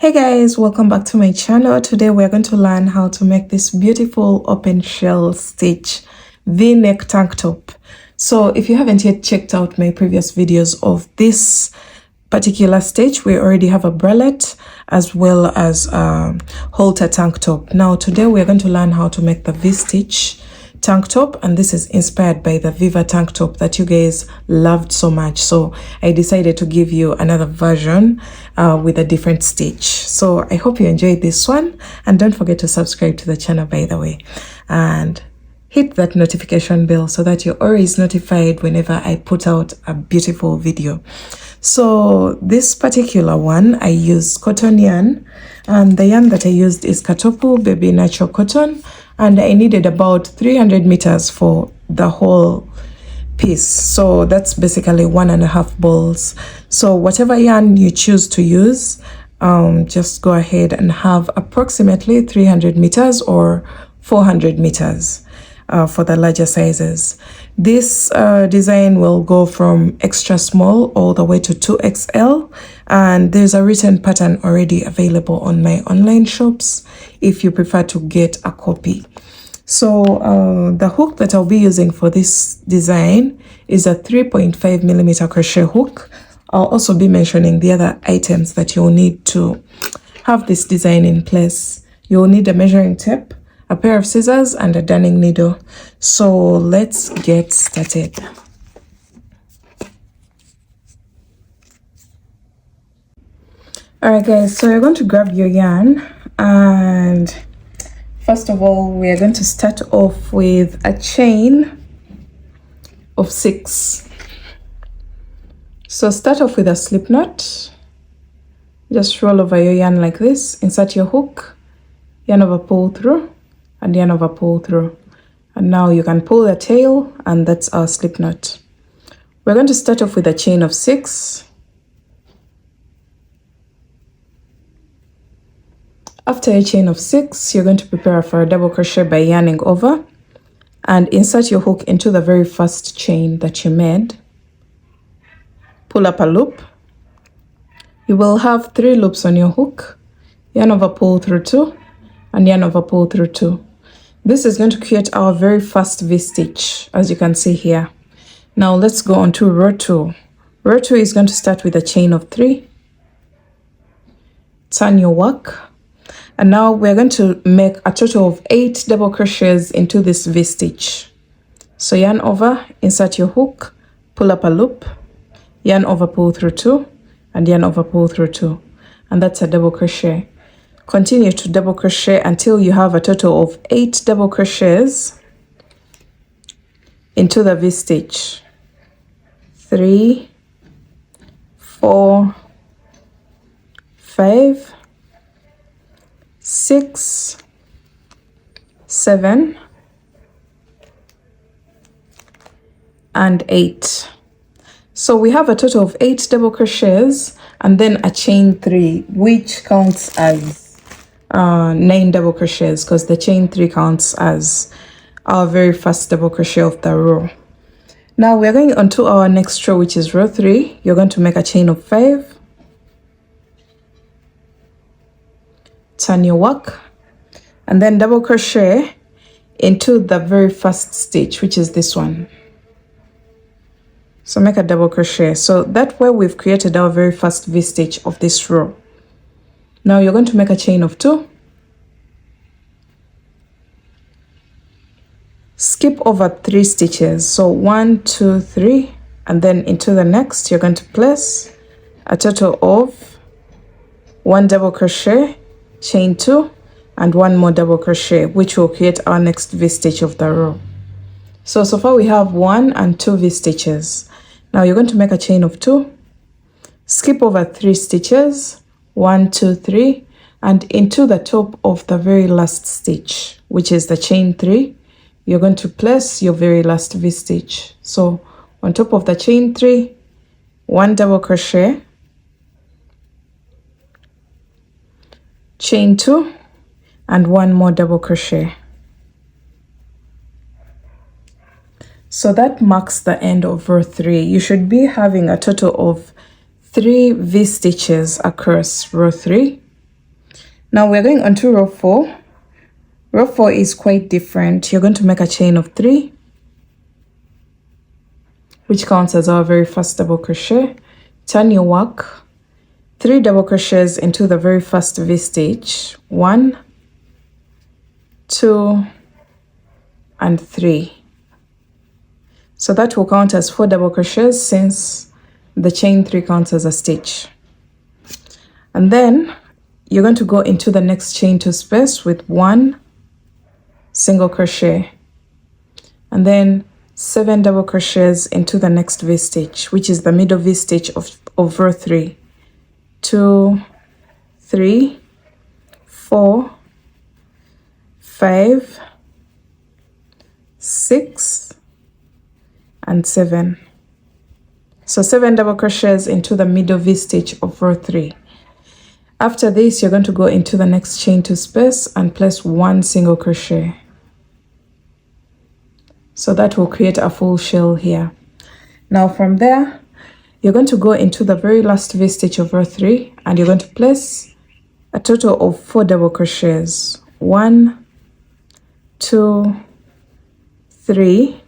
Hey guys, welcome back to my channel. Today we're going to learn how to make this beautiful open shell stitch v-neck tank top. So if you haven't yet checked out my previous videos of this particular stitch, we already have a bralette as well as halter tank top. Now today we're going to learn how to make the v-stitch tank top, and this is inspired by the Viva tank top that you guys loved so much, so I decided to give you another version with a different stitch. So I hope you enjoyed this one, and don't forget to subscribe to the channel, by the way, and hit that notification bell so that you're always notified whenever I put out a beautiful video. So this particular one, I used cotton yarn, and the yarn that I used is Katopu Baby Natural Cotton, and I needed about 300 meters for the whole piece. So that's basically 1.5 balls. So whatever yarn you choose to use, just go ahead and have approximately 300 meters or 400 meters for the larger sizes. This design will go from extra small all the way to 2XL, and there's a written pattern already available on my online shops if you prefer to get a copy. So the hook that I'll be using for this design is a 3.5 millimeter crochet hook. I'll also be mentioning the other items that you'll need to have this design in place. You'll need a measuring tape, a pair of scissors, and a darning needle. So let's get started. Alright guys, so you're going to grab your yarn, and first of all we are going to start off with a chain of 6. So start off with a slip knot. Just roll over your yarn like this, insert your hook, yarn over, pull through, and yarn over, pull through, and now you can pull the tail, and that's our slip knot. We're going to start off with a chain of 6. After a chain of 6, you're going to prepare for a double crochet by yarning over and insert your hook into the very first chain that you made. Pull up a loop. You will have 3 loops on your hook, yarn over, pull through 2, and yarn over, pull through 2. This is going to create our very first V-stitch, as you can see here. Now let's go on to row 2. Row 2 is going to start with a chain of 3. Turn your work. And now we're going to make a total of 8 double crochets into this V-stitch. So yarn over, insert your hook, pull up a loop, yarn over, pull through 2, and yarn over, pull through 2. And that's a double crochet. Continue to double crochet until you have a total of 8 double crochets into the V-stitch. 3, 4, 5, 6, 7, and 8. So we have a total of 8 double crochets and then a chain 3, which counts as 9 double crochets, because the chain 3 counts as our very first double crochet of the row. Now we're going on to our next row, which is row 3. You're going to make a chain of 5. Turn your work, and then double crochet into the very first stitch, which is this one. So make a double crochet. So that way we've created our very first V-stitch of this row. Now you're going to make a chain of 2. Skip over 3 stitches. So 1, 2, 3, and then into the next you're going to place a total of 1 double crochet, chain 2, and 1 more double crochet, which will create our next V-stitch of the row. So far we have 1 and 2 V-stitches. Now you're going to make a chain of 2, skip over 3 stitches, 1, 2, 3, and into the top of the very last stitch, which is the chain 3, you're going to place your very last V-stitch. So on top of the chain 3, 1 double crochet, chain 2, and 1 more double crochet. So that marks the end of row 3. You should be having a total of 3 V-stitches across row 3. Now we're going on to row 4. Row 4 is quite different. You're going to make a chain of 3, which counts as our very first double crochet. Turn your work, 3 double crochets into the very first V stitch, 1, 2, and 3. So that will count as 4 double crochets since the chain 3 counts as a stitch. And then you're going to go into the next chain 2 space with 1 single crochet, and then 7 double crochets into the next V stitch, which is the middle V stitch of row 3. 2, 3, 4, 5, 6, and 7. So 7 double crochets into the middle V stitch of row 3. After this, you're going to go into the next chain 2 space and place 1 single crochet. So that will create a full shell here. Now from there, you're going to go into the very last V stitch of row 3 and you're going to place a total of 4 double crochets. 1, 2, 3,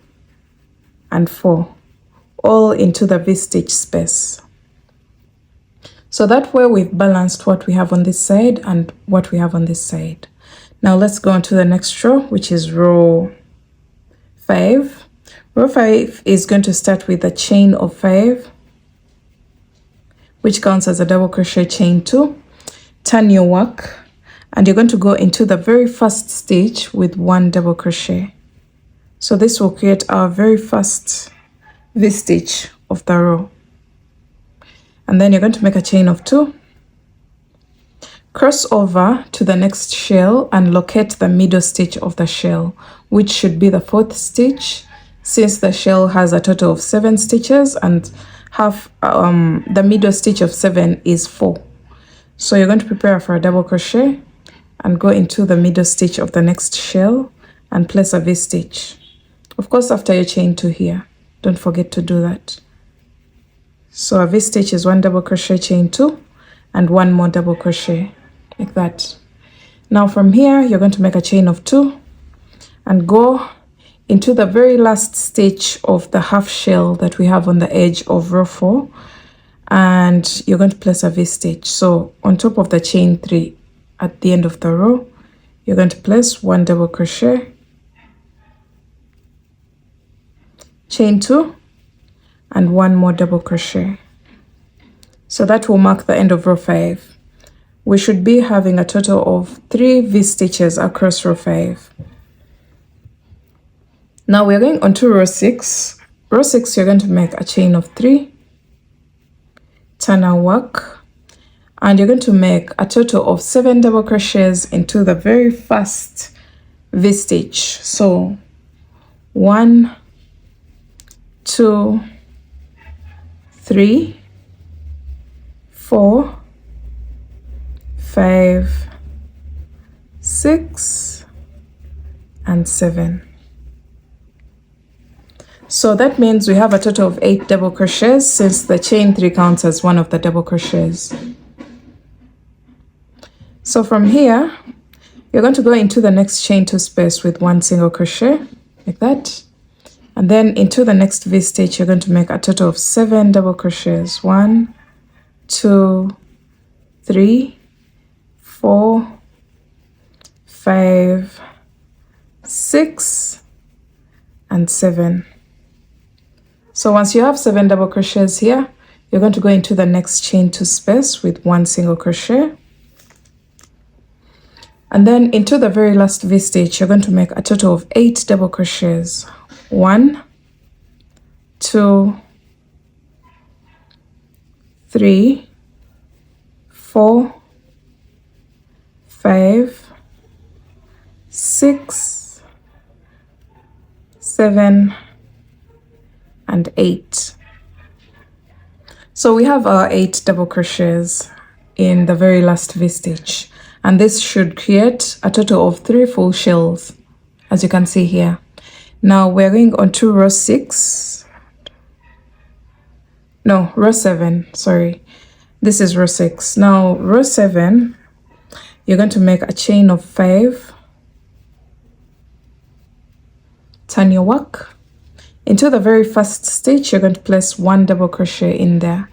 and 4, all into the V stitch space. So that way we've balanced what we have on this side and what we have on this side. Now let's go on to the next row, which is row 5. Row 5 is going to start with a chain of 5, which counts as a double crochet chain 2. Turn your work and you're going to go into the very first stitch with 1 double crochet. So this will create our very first V stitch of the row. And then you're going to make a chain of 2, cross over to the next shell and locate the middle stitch of the shell, which should be the 4th stitch, since the shell has a total of 7 stitches and the middle stitch of 7 is 4. So you're going to prepare for a double crochet and go into the middle stitch of the next shell and place a V stitch. Of course, after your chain 2 here, don't forget to do that. So a V stitch is 1 double crochet chain 2 and 1 more double crochet, like that. Now from here, you're going to make a chain of 2 and go into the very last stitch of the half shell that we have on the edge of row 4, and you're going to place a V stitch. So on top of the chain 3 at the end of the row, you're going to place 1 double crochet, chain 2, and 1 more double crochet. So that will mark the end of row 5. We should be having a total of 3 V stitches across row 5. Now we're going on to row 6. Row 6, you're going to make a chain of 3, turn our work, and you're going to make a total of 7 double crochets into the very first V stitch. So 1, 2, 3, 4, 5, 6, and 7. So that means we have a total of 8 double crochets since the chain 3 counts as one of the double crochets. So from here, you're going to go into the next chain 2 space with 1 single crochet, like that. And then into the next V stitch, you're going to make a total of 7 double crochets. 1, 2, 3, 4, 5, 6, and 7. So once you have 7 double crochets here, you're going to go into the next chain 2 space with 1 single crochet. And then into the very last V stitch, you're going to make a total of 8 double crochets. 1, 2, 3, 4, 5, 6, 7, and 8. So we have our 8 double crochets in the very last V stitch, and this should create a total of 3 full shells, as you can see here. Now we're going on to row 6. No, row 7, sorry. This is row 6. Now row 7, you're going to make a chain of 5, turn your work. Into the very first stitch, you're going to place 1 double crochet in there.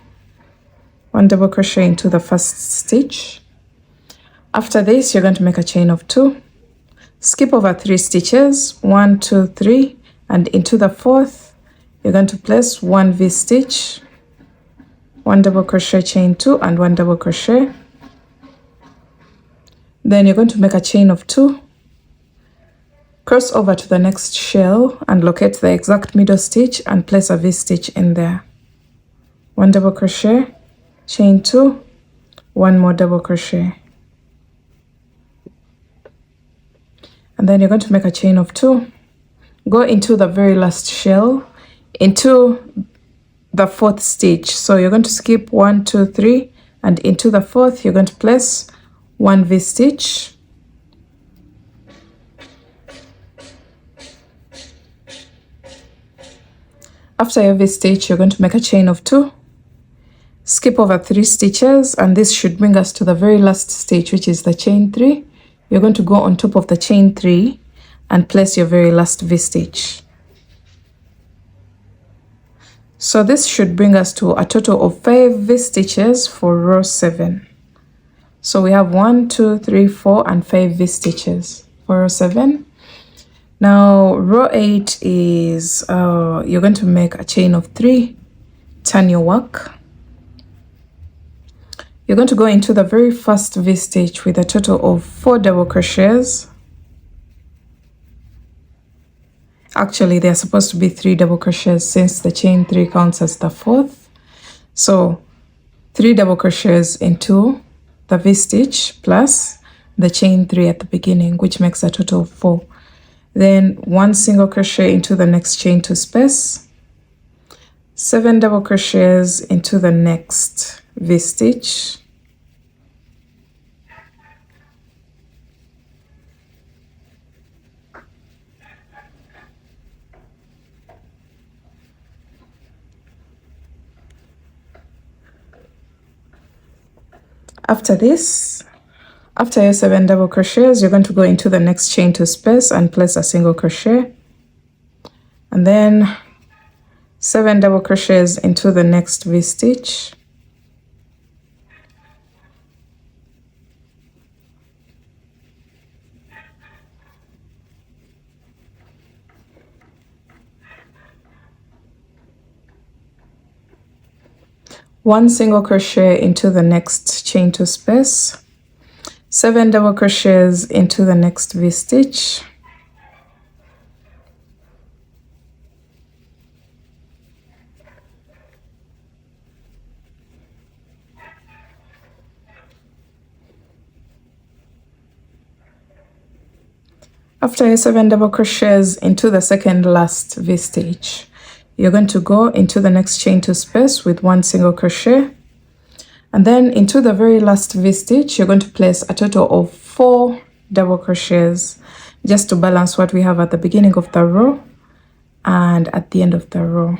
1 double crochet into the first stitch. After this, you're going to make a chain of 2. Skip over 3 stitches, 1, 2, 3, and into the 4th, you're going to place 1 V-stitch, 1 double crochet, chain 2, and 1 double crochet. Then you're going to make a chain of 2. Cross over to the next shell and locate the exact middle stitch and place a V-stitch in there. 1 double crochet, chain 2, 1 more double crochet. And then you're going to make a chain of 2. Go into the very last shell, into the 4th stitch. So you're going to skip 1, 2, 3, and into the 4th, you're going to place 1 V-stitch. After your V-stitch, you're going to make a chain of 2. Skip over 3 stitches, and this should bring us to the very last stitch, which is the chain 3. You're going to go on top of the chain 3 and place your very last V-stitch. So this should bring us to a total of 5 V-stitches for row 7. So we have 1, 2, 3, 4, and 5 V-stitches for row 7. Now row 8 is you're going to make a chain of 3, turn your work. You're going to go into the very first V-stitch with a total of 4 double crochets. Actually, they're supposed to be 3 double crochets since the chain 3 counts as the 4th. So 3 double crochets into the V-stitch plus the chain 3 at the beginning, which makes a total of 4. Then 1 single crochet into the next chain 2 space, 7 double crochets into the next V-stitch, after this, after your 7 double crochets, you're going to go into the next chain 2 space and place a single crochet, and then 7 double crochets into the next V-stitch, one single crochet into the next chain 2 space, 7 double crochets into the next V-stitch, after your 7 double crochets into the second last V-stitch, you're going to go into the next chain 2 space with 1 single crochet, and then into the very last V-stitch, you're going to place a total of 4 double crochets just to balance what we have at the beginning of the row and at the end of the row.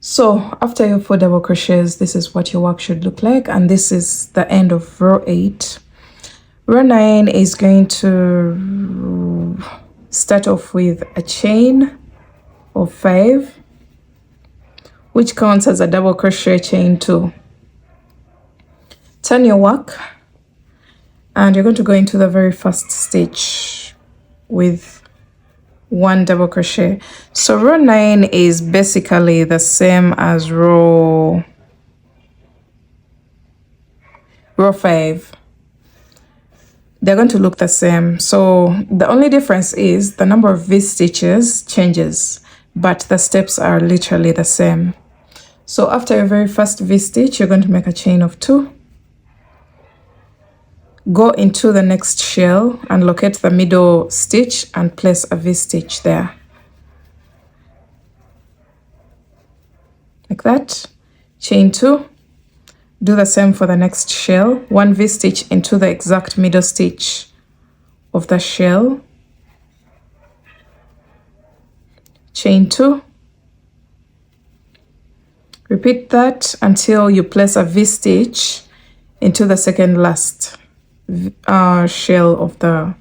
So after your 4 double crochets, this is what your work should look like, and this is the end of row 8. Row 9 is going to start off with a chain of 5, which counts as a double crochet chain 2. Turn your work, and you're going to go into the very first stitch with 1 double crochet. So row 9 is basically the same as row 5. They're going to look the same. So the only difference is the number of V-stitches changes, but the steps are literally the same. So after your very first V-stitch, you're going to make a chain of 2. Go into the next shell and locate the middle stitch and place a V-stitch there. Like that. Chain 2. Do the same for the next shell. 1 V-stitch into the exact middle stitch of the shell. Chain 2. Repeat that until you place a V-stitch into the second last shell of the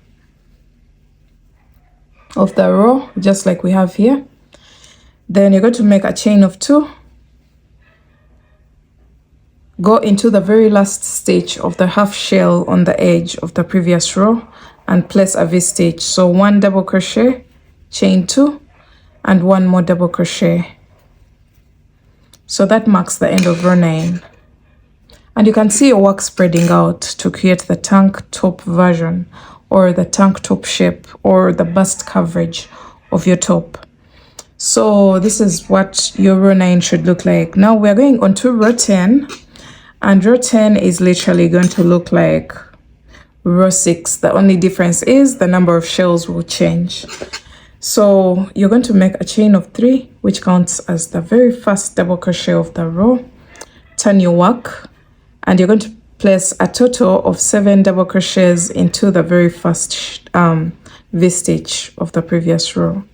row, just like we have here. Then you're going to make a chain of 2, go into the very last stitch of the half shell on the edge of the previous row and place a V-stitch. So 1 double crochet, chain 2, and 1 more double crochet. So that marks the end of row 9. And you can see your work spreading out to create the tank top version, or the tank top shape, or the bust coverage of your top. So this is what your row 9 should look like. Now we're going on to row 10, and row 10 is literally going to look like row 6. The only difference is the number of shells will change. So you're going to make a chain of 3, which counts as the very first double crochet of the row. Turn your work, and you're going to place a total of 7 double crochets into the very first V-stitch of the previous row.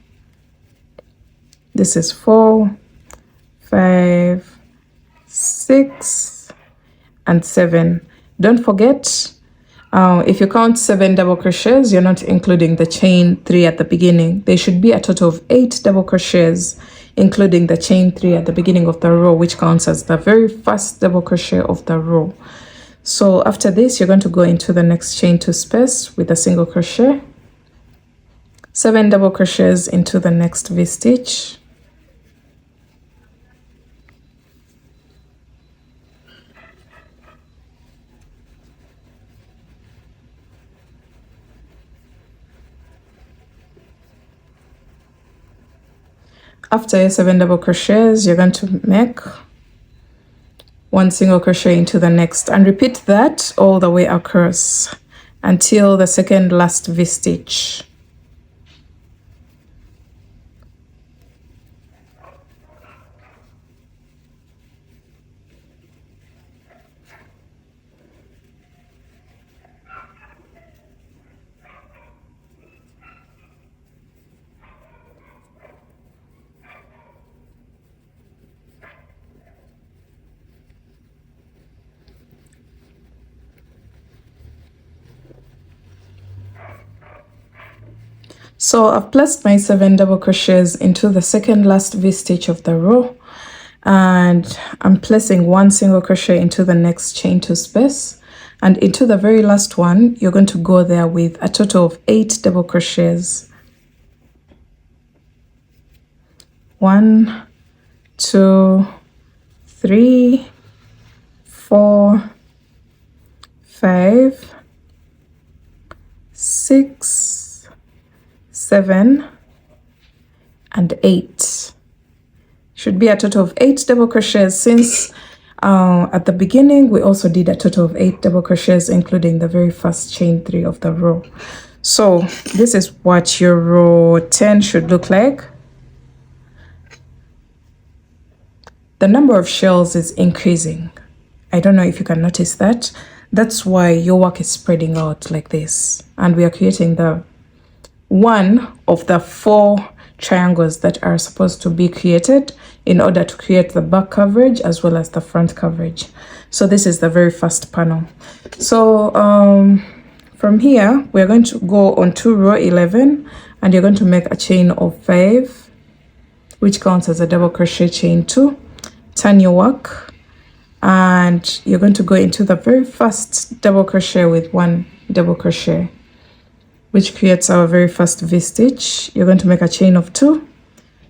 This is 4, 5, 6, and 7. Don't forget, if you count 7 double crochets, you're not including the chain 3 at the beginning. There should be a total of 8 double crochets, including the chain 3 at the beginning of the row, which counts as the very first double crochet of the row. So after this, you're going to go into the next chain 2 space with a single crochet, 7 double crochets into the next V-stitch, after your 7 double crochets, you're going to make 1 single crochet into the next, and repeat that all the way across until the second last V-stitch. So I've placed my 7 double crochets into the second last V-stitch of the row, and I'm placing 1 single crochet into the next chain 2 space, and into the very last one you're going to go there with a total of 8 double crochets. 1, 2, 3, 4, 5, 6, 7, and 8. Should be a total of 8 double crochets, since at the beginning we also did a total of 8 double crochets, including the very first chain 3 of the row. So this is what your row 10 should look like. The number of shells is increasing. I don't know if you can notice that. That's why your work is spreading out like this, and we are creating the one of the 4 triangles that are supposed to be created in order to create the back coverage as well as the front coverage. So this is the very first panel. So from here we're going to go on to row 11, and you're going to make a chain of 5, which counts as a double crochet chain 2. Turn your work, and you're going to go into the very first double crochet with 1 double crochet, which creates our very first V-stitch. You're going to make a chain of 2,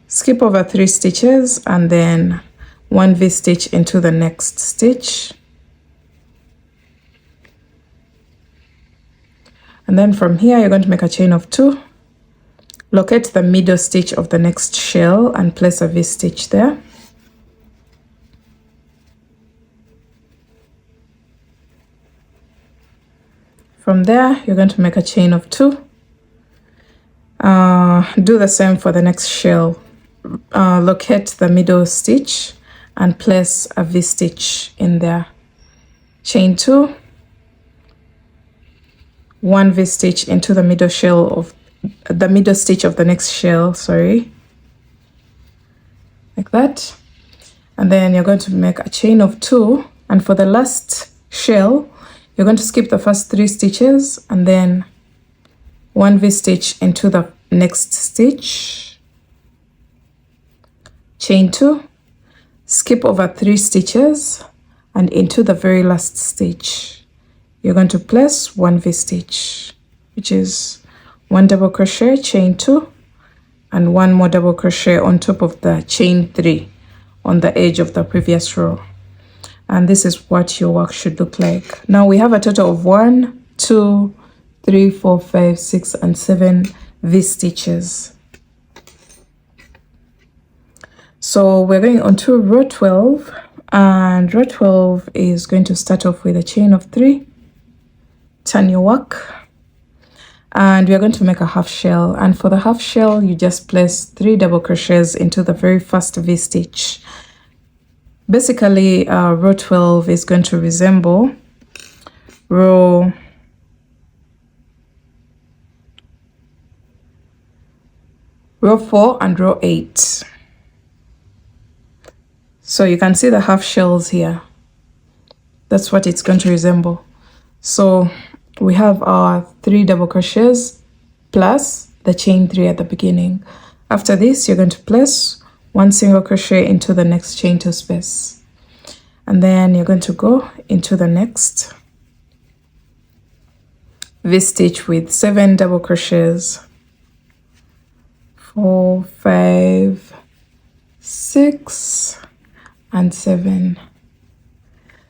skip over 3 stitches, and then 1 V-stitch into the next stitch. And then from here you're going to make a chain of 2, locate the middle stitch of the next shell and place a V-stitch there. From there, you're going to make a chain of 2. Do the same for the next shell. Locate the middle stitch and place a V-stitch in there. Chain 2. 1 V-stitch into the middle shell of the middle stitch of the next shell, sorry. Like that. and then you're going to make a chain of 2, and for the last shell you're going to skip the first 3 stitches and then 1 V-stitch into the next stitch, chain 2, skip over 3 stitches and into the very last stitch you're going to place 1 V-stitch, which is 1 double crochet, chain 2, and 1 more double crochet on top of the chain 3 on the edge of the previous row. And this is what your work should look like. Now we have a total of 1, 2, 3, 4, 5, 6, and 7 V-stitches. So we're going on to row 12, and row 12 is going to start off with a chain of 3, turn your work, and we're going to make a half shell. And for the half shell you just place 3 double crochets into the very first V-stitch. Basically row 12 is going to resemble row 4 and row 8. So you can see the half shells here. That's what it's going to resemble. So we have our 3 double crochets plus the chain 3 at the beginning. After this you're going to place 1 single crochet into the next chain 2 space, and then you're going to go into the next V-stitch with 7 double crochets, 4, 5, 6, and 7.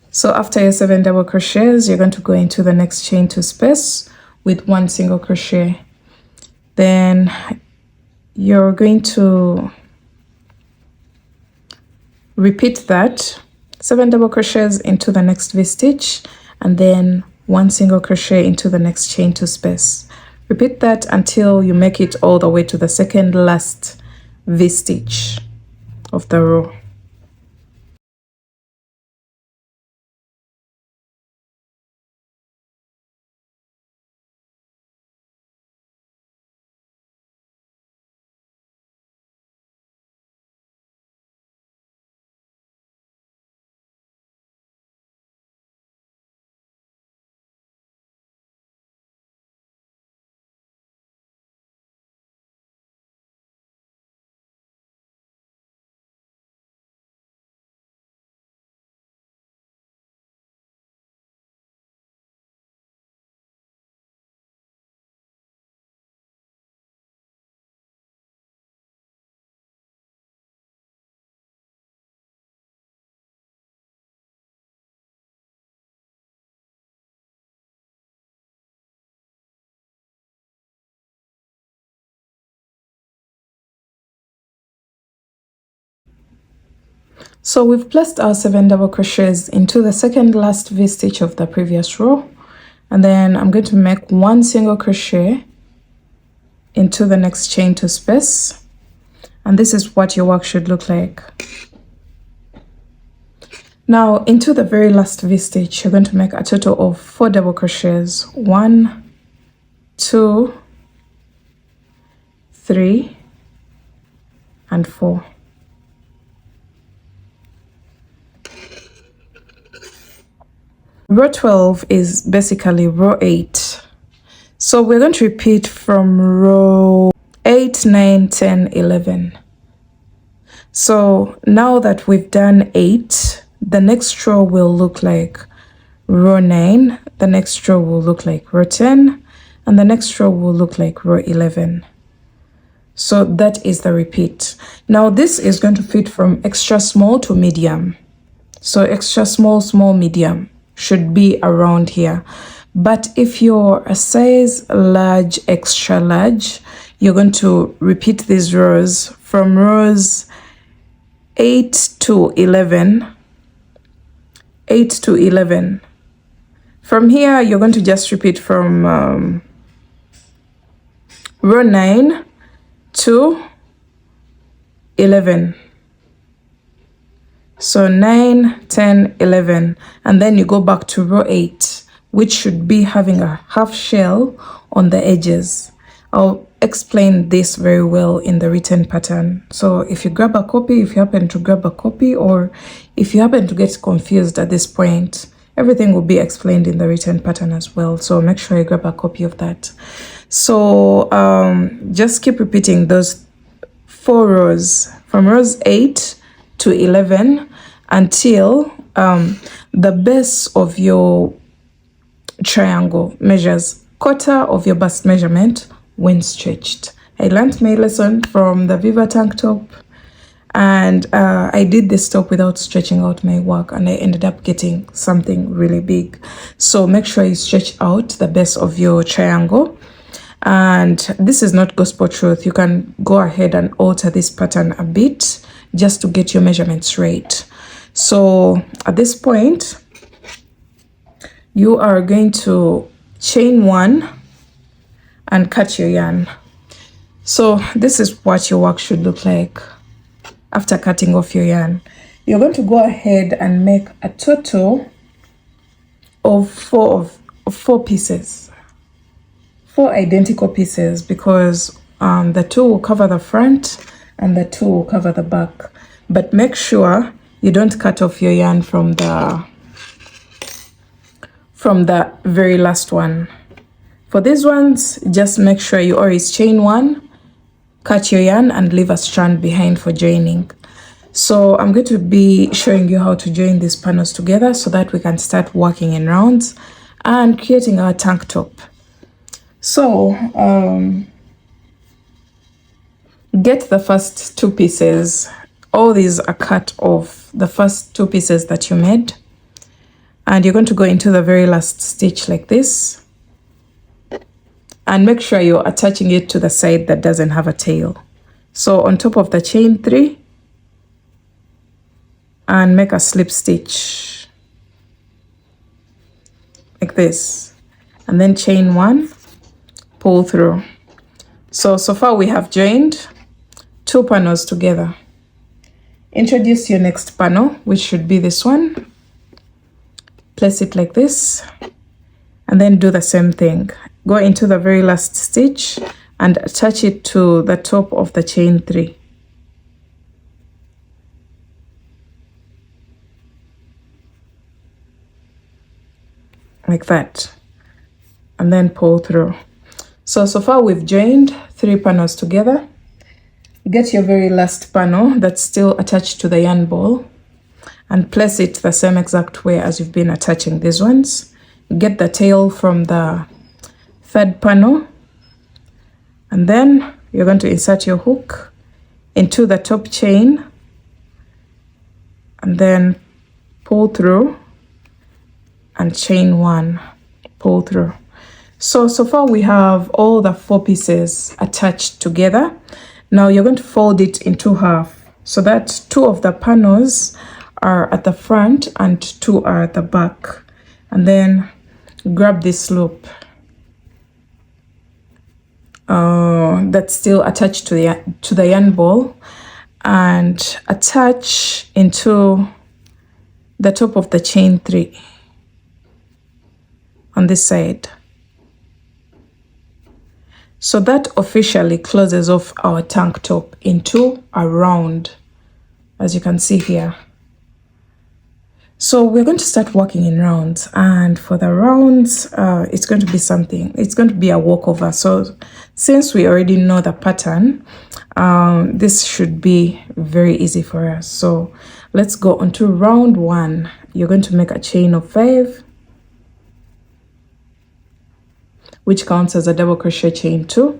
So after your 7 double crochets you're going to go into the next chain 2 space with 1 single crochet. Then you're going to repeat that 7 double crochets into the next V-stitch and then 1 single crochet into the next chain 2 space. Repeat that until you make it all the way to the second last V-stitch of the row. So we've placed our 7 double crochets into the second last V-stitch of the previous row, and then I'm going to make 1 single crochet into the next chain 2 space, and this is what your work should look like. Now into the very last V-stitch you're going to make a total of 4 double crochets, 1, 2, 3, and 4. Row 12 is basically row 8. So we're going to repeat from row 8, 9, 10, 11. So now that we've done 8, the next row will look like row 9, the next row will look like row 10, and the next row will look like row 11. So that is the repeat. Now this is going to fit from extra small to medium. So extra small, small, medium should be around here. But if you're a size large, extra large, you're going to repeat these rows from rows 8 to 11. 8 to 11. From here you're going to just repeat from row 9 to 11. So 9, 10, 11, and then you go back to row 8, which should be having a half shell on the edges. I'll explain this very well in the written pattern. So if you grab a copy, if you happen to grab a copy, or if you happen to get confused at this point, everything will be explained in the written pattern as well. So make sure you grab a copy of that. So just keep repeating those 4 rows from rows 8 to 11 until the base of your triangle measures quarter of your bust measurement when stretched. I learned my lesson from the Viva tank top, and I did this top without stretching out my work, and I ended up getting something really big. So make sure you stretch out the base of your triangle. And this is not gospel truth. You can go ahead and alter this pattern a bit just to get your measurements right. So at this point, you are going to chain 1 and cut your yarn. So this is what your work should look like after cutting off your yarn. You're going to go ahead and make a total of 4 pieces, 4 identical pieces, because the 2 will cover the front and the 2 will cover the back. But make sure you don't cut off your yarn from the very last one. For these ones, just make sure you always chain 1, cut your yarn, and leave a strand behind for joining. So I'm going to be showing you how to join these panels together so that we can start working in rounds and creating our tank top. So get the first 2 pieces. All these are cut off, the first 2 pieces that you made. And you're going to go into the very last stitch like this. And make sure you're attaching it to the side that doesn't have a tail. So on top of the chain 3, and make a slip stitch like this, and then chain 1, pull through. So far we have joined 2 panels together. Introduce your next panel, which should be this one. Place it like this, and then do the same thing. Go into the very last stitch and attach it to the top of the chain 3. Like that. And then pull through. So far we've joined 3 panels together. Get your very last panel that's still attached to the yarn ball and place it the same exact way as you've been attaching these ones. Get the tail from the 3rd panel, and then you're going to insert your hook into the top chain and then pull through and chain 1, pull through. So far we have all the 4 pieces attached together. Now you're going to fold it into half so that 2 of the panels are at the front and 2 are at the back. And then grab this loop that's still attached to the yarn ball and attach into the top of the chain 3 on this side. So that officially closes off our tank top into a round, as you can see here. So we're going to start working in rounds, and for the rounds, it's going to be something. It's going to be a walkover. So since we already know the pattern, this should be very easy for us. So let's go on to round 1. You're going to make a chain of 5, which counts as a double crochet chain 2.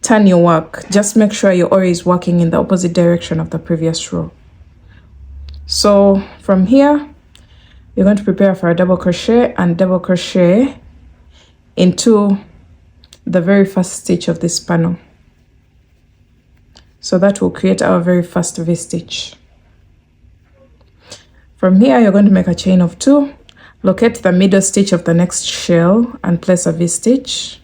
Turn your work. Just make sure you're always working in the opposite direction of the previous row. So from here, you're going to prepare for a double crochet and double crochet into the very first stitch of this panel. So that will create our very first V-stitch. From here, you're going to make a chain of 2, locate the middle stitch of the next shell and place a V-stitch.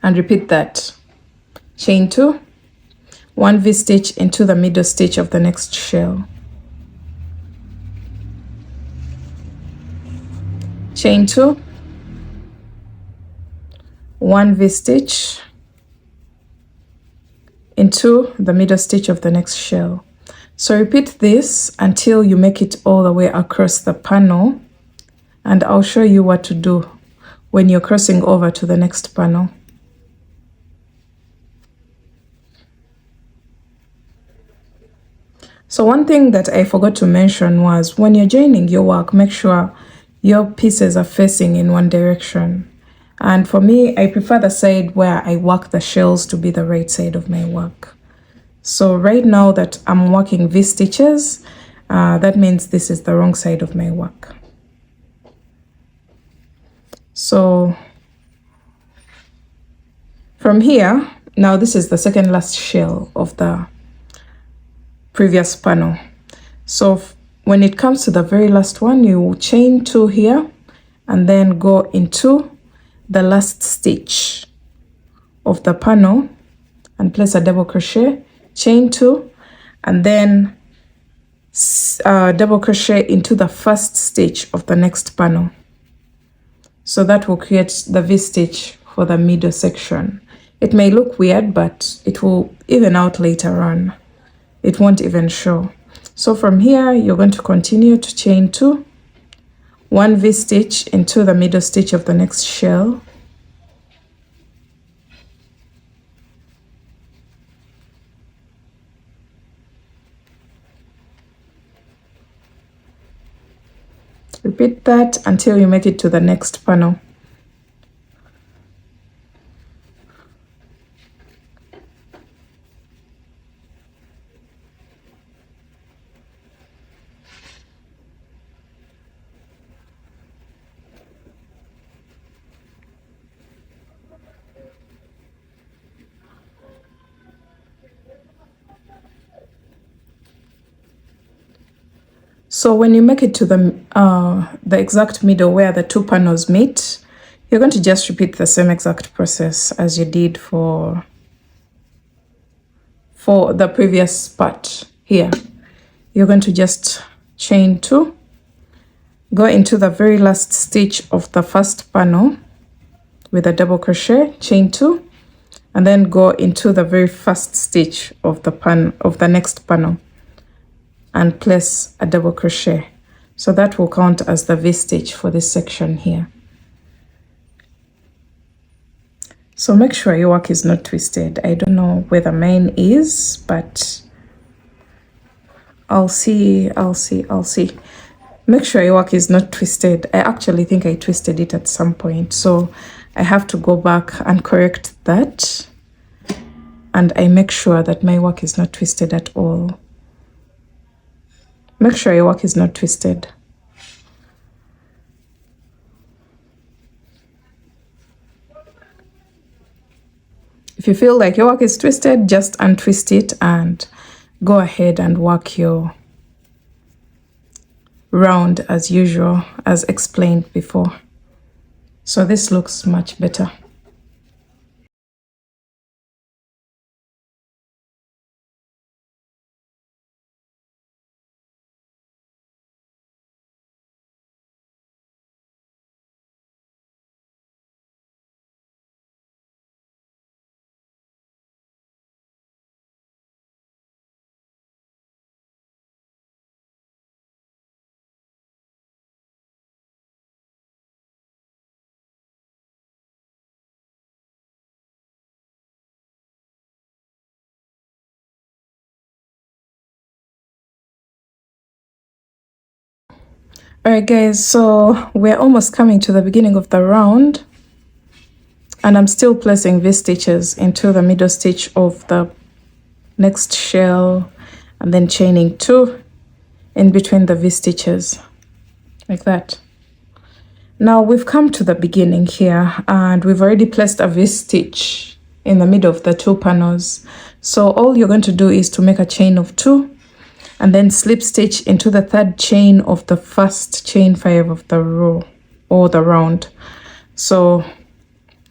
And repeat that. Chain 2, 1 V-stitch into the middle stitch of the next shell. Chain 2, 1 V-stitch into the middle stitch of the next shell. So repeat this until you make it all the way across the panel, and I'll show you what to do when you're crossing over to the next panel. So one thing that I forgot to mention was when you're joining your work, make sure your pieces are facing in one direction. And for me, I prefer the side where I work the shells to be the right side of my work. So right now that I'm working V-stitches, that means this is the wrong side of my work. So from here, now this is the second last shell of the previous panel. So when it comes to the very last one, you will chain 2 here and then go into the last stitch of the panel and place a double crochet, chain 2, and then double crochet into the first stitch of the next panel. So that will create the V-stitch for the middle section. It may look weird, but it will even out later on. It won't even show. So from here, you're going to continue to chain 2, 1 V-stitch into the middle stitch of the next shell, repeat that until you make it to the next panel. So when you make it to the exact middle where the 2 panels meet, you're going to just repeat the same exact process as you did for the previous part here. You're going to just chain 2, go into the very last stitch of the first panel with a double crochet, chain 2, and then go into the very first stitch of the next panel and place a double crochet. So that will count as the V-stitch for this section here. So make sure your work is not twisted. I don't know whether mine is, but I'll see. Make sure your work is not twisted. I actually think I twisted it at some point, so I have to go back and correct that. And I make sure that my work is not twisted at all. Make sure your work is not twisted. If you feel like your work is twisted, just untwist it and go ahead and work your round as usual, as explained before. So this looks much better. Alright guys, so we're almost coming to the beginning of the round, and I'm still placing V-stitches into the middle stitch of the next shell and then chaining 2 in between the V-stitches like that. Now we've come to the beginning here and we've already placed a V-stitch in the middle of the 2 panels. So all you're going to do is to make a chain of 2 and then slip stitch into the 3rd chain of the first chain 5 of the row or the round. So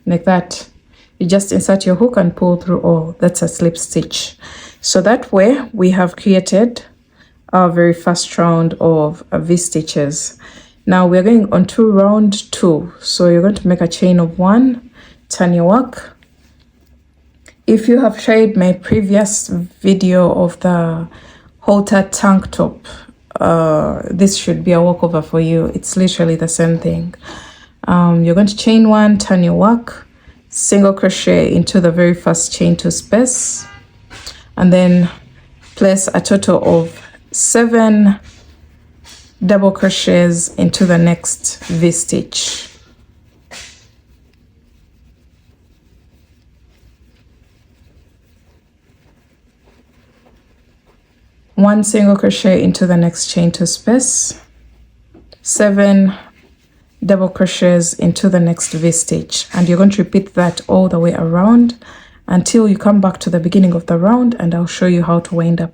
like that, you just insert your hook and pull through all. That's a slip stitch. So that way we have created our very first round of V-stitches. Now we're going on to round 2. So you're going to make a chain of 1, turn your work. If you have shared my previous video of the halter tank top, this should be a walkover for you. It's literally the same thing. You're going to chain 1, turn your work, single crochet into the very first chain 2 space, and then place a total of 7 double crochets into the next V-stitch. One single crochet into the next chain 2 space, 7 double crochets into the next V-stitch, and you're going to repeat that all the way around until you come back to the beginning of the round, and I'll show you how to wind up.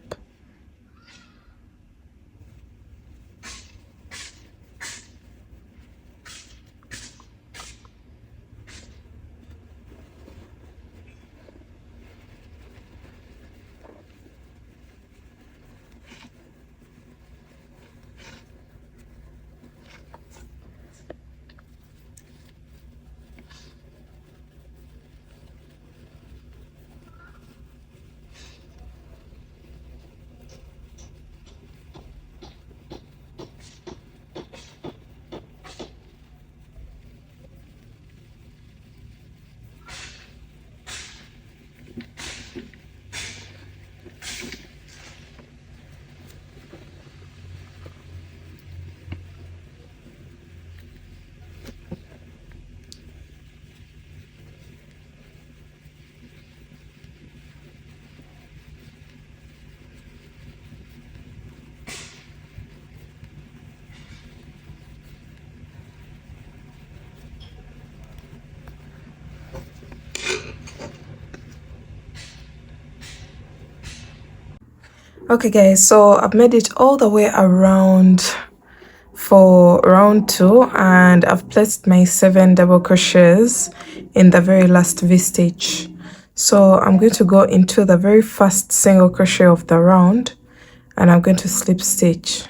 Okay guys, so I've made it all the way around for round 2, and I've placed my 7 double crochets in the very last V-stitch. So I'm going to go into the very first single crochet of the round, and I'm going to slip stitch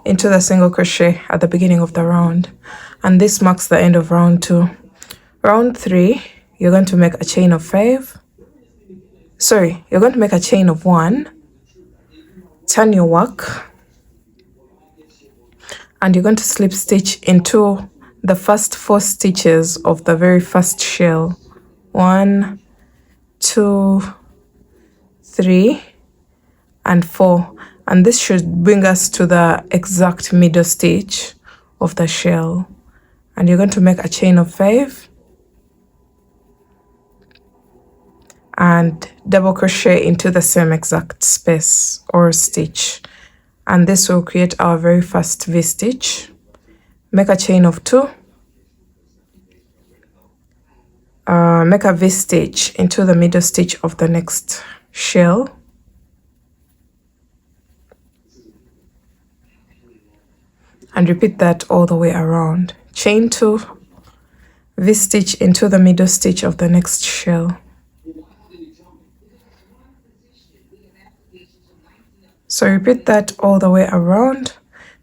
into the single crochet at the beginning of the round, and this marks the end of round 2. Round 3, you're going to make a chain of 5. You're going to make a chain of 1, turn your work, and you're going to slip stitch into the first 4 stitches of the very first shell. 1, 2, 3, and 4. And this should bring us to the exact middle stitch of the shell. And you're going to make a chain of 5 and double crochet into the same exact space or stitch, and this will create our very first V-stitch. Make a chain of 2, make a V-stitch into the middle stitch of the next shell, and repeat that all the way around. Chain 2, V-stitch into the middle stitch of the next shell. So repeat that all the way around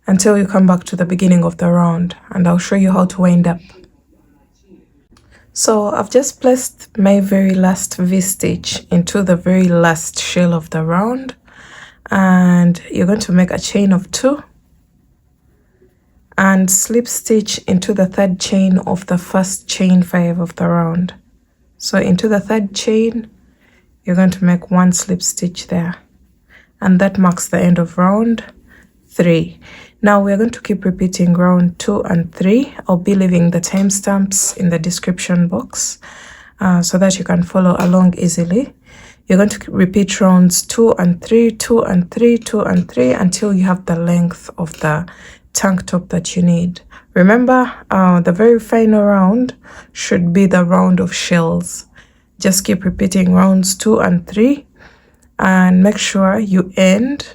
until you come back to the beginning of the round, and I'll show you how to wind up. So I've just placed my very last V-stitch into the very last shell of the round, and you're going to make a chain of 2 and slip stitch into the 3rd chain of the first chain 5 of the round. So into the 3rd chain, you're going to make 1 slip stitch there, and that marks the end of round 3. Now we're going to keep repeating round 2 and 3. I'll be leaving the timestamps in the description box so that you can follow along easily. You're going to repeat rounds 2 and 3, 2 and 3, 2 and 3 until you have the length of the tank top that you need. Remember, the very final round should be the round of shells. Just keep repeating rounds 2 and 3, and make sure you end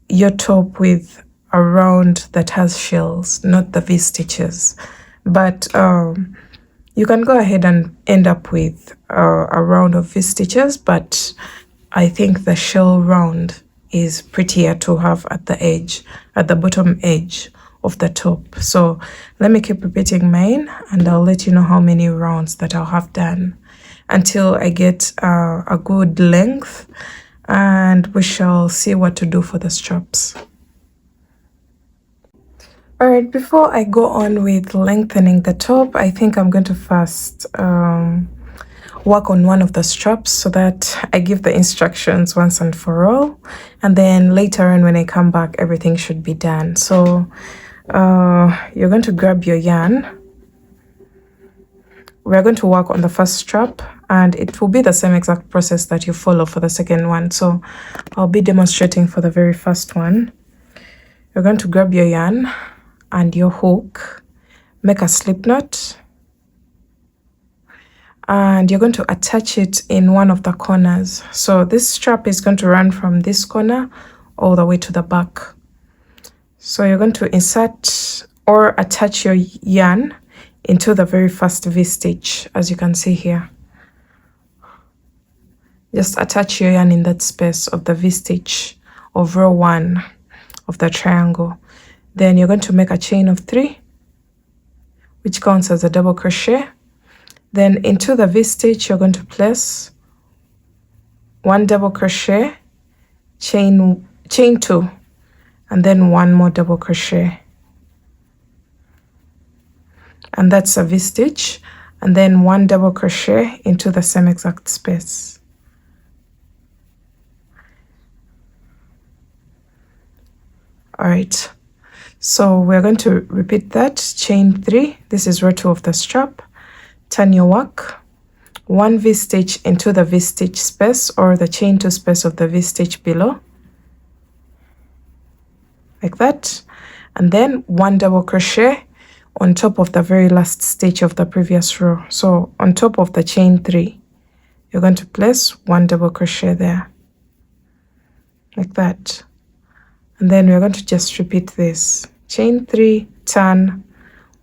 your top with a round that has shells, not the V-stitches. But you can go ahead and end up with a round of V-stitches, but I think the shell round is prettier to have at the edge, at the bottom edge of the top. So let me keep repeating mine, and I'll let you know how many rounds that I'll have done until I get a good length, and we shall see what to do for the straps. All right, before I go on with lengthening the top, I think I'm going to first work on one of the straps so that I give the instructions once and for all, and then later on when I come back, everything should be done. So you're going to grab your yarn. We're going to work on the first strap, and it will be the same exact process that you follow for the second one. So I'll be demonstrating for the very first one. You're going to grab your yarn and your hook, make a slip knot, and you're going to attach it in one of the corners. So this strap is going to run from this corner all the way to the back. So you're going to insert or attach your yarn into the very first V-stitch, as you can see here. Just attach your yarn in that space of the V-stitch of row 1 of the triangle. Then you're going to make a chain of 3, which counts as a double crochet. Then into the V-stitch, you're going to place 1 double crochet, chain 2, and then 1 more double crochet. And that's a V-stitch, and then 1 double crochet into the same exact space. All right, so we're going to repeat that. Chain 3, this is row 2 of the strap. Turn your work, 1 V-stitch into the V-stitch space or the chain 2 space of the V-stitch below, like that, and then 1 double crochet on top of the very last stitch of the previous row. So on top of the chain 3, you're going to place 1 double crochet there, like that. And then we're going to just repeat this. Chain 3, turn,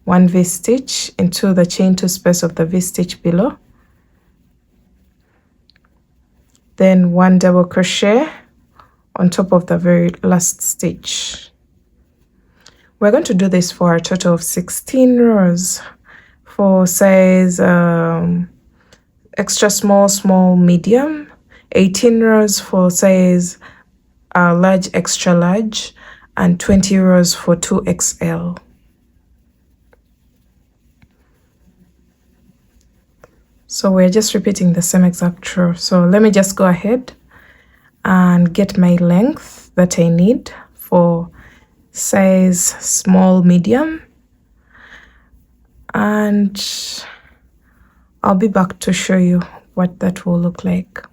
1 V-stitch into the chain 2 space of the V-stitch below, then 1 double crochet on top of the very last stitch. We're going to do this for a total of 16 rows for size extra small, small, medium, 18 rows for size large, extra large, and 20 rows for 2XL. So we're just repeating the same exact row. So let me just go ahead and get my length that I need for size small, medium, and I'll be back to show you what that will look like.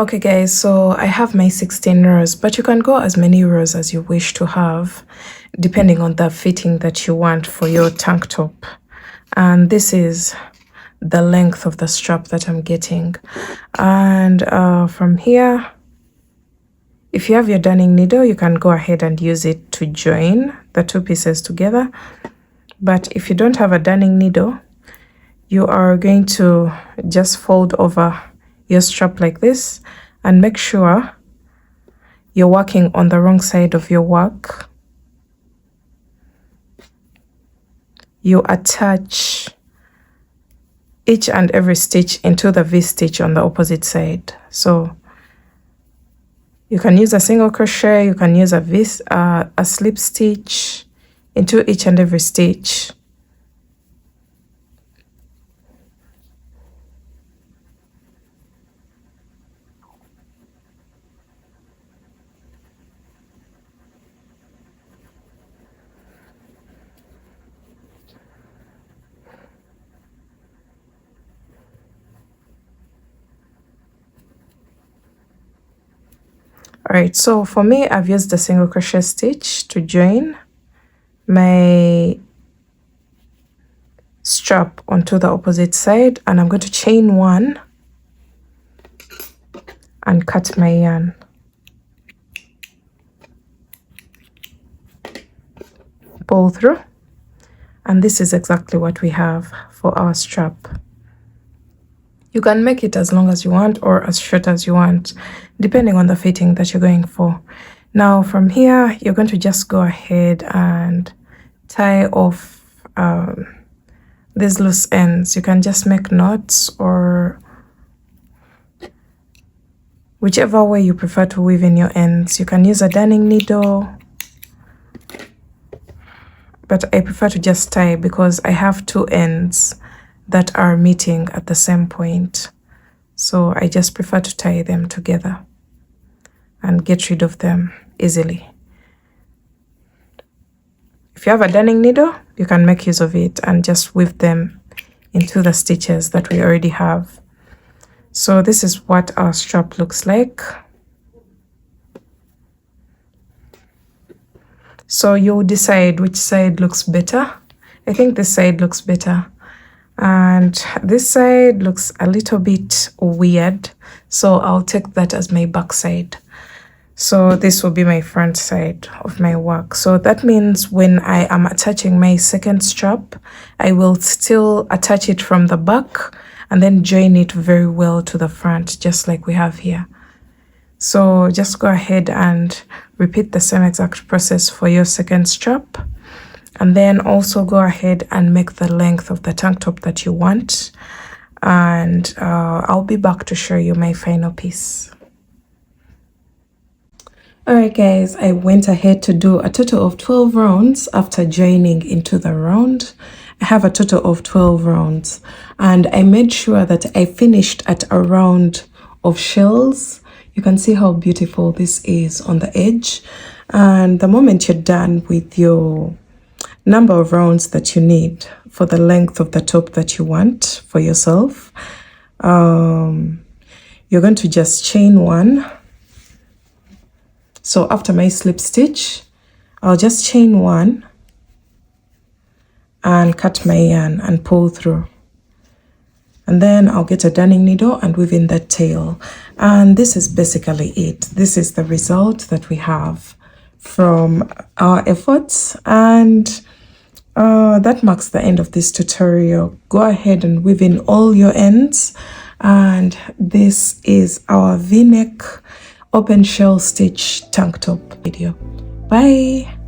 Okay guys, so I have my 16 rows, but you can go as many rows as you wish to have depending on the fitting that you want for your tank top. And this is the length of the strap that I'm getting. And from here, if you have your darning needle, you can go ahead and use it to join the two pieces together. But if you don't have a darning needle, you are going to just fold over your strap like this and make sure you're working on the wrong side of your work. You attach each and every stitch into the V-stitch on the opposite side. So you can use a single crochet, you can use a slip stitch into each and every stitch. Alright, so for me, I've used the single crochet stitch to join my strap onto the opposite side, and I'm going to chain one and cut my yarn. Pull through, and this is exactly what we have for our strap. You can make it as long as you want or as short as you want, depending on the fitting that you're going for. Now from here, you're going to just go ahead and tie off these loose ends. You can just make knots or whichever way you prefer to weave in your ends. You can use a darning needle, but I prefer to just tie because I have two ends that are meeting at the same point. So I just prefer to tie them together and get rid of them easily. If you have a darning needle, you can make use of it and just weave them into the stitches that we already have. So this is what our strap looks like. So you'll decide which side looks better. I think this side looks better. And this side looks a little bit weird, so I'll take that as my back side. So this will be my front side of my work. So that means when I am attaching my second strap, I will still attach it from the back and then join it very well to the front, just like we have here. So just go ahead and repeat the same exact process for your second strap. And then also go ahead and make the length of the tank top that you want. And I'll be back to show you my final piece. Alright guys, I went ahead to do a total of 12 rounds after joining into the round. I have a total of 12 rounds. And I made sure that I finished at a round of shells. You can see how beautiful this is on the edge. And the moment you're done with your number of rounds that you need for the length of the top that you want for yourself, you're going to just chain one. So after my slip stitch, I'll just chain one and cut my yarn and pull through. And then I'll get a darning needle and weave in that tail. And this is basically it. This is the result that we have from our efforts, and that marks the end of this tutorial. Go ahead and weave in all your ends, and this is our V-neck open shell stitch tank top video. Bye.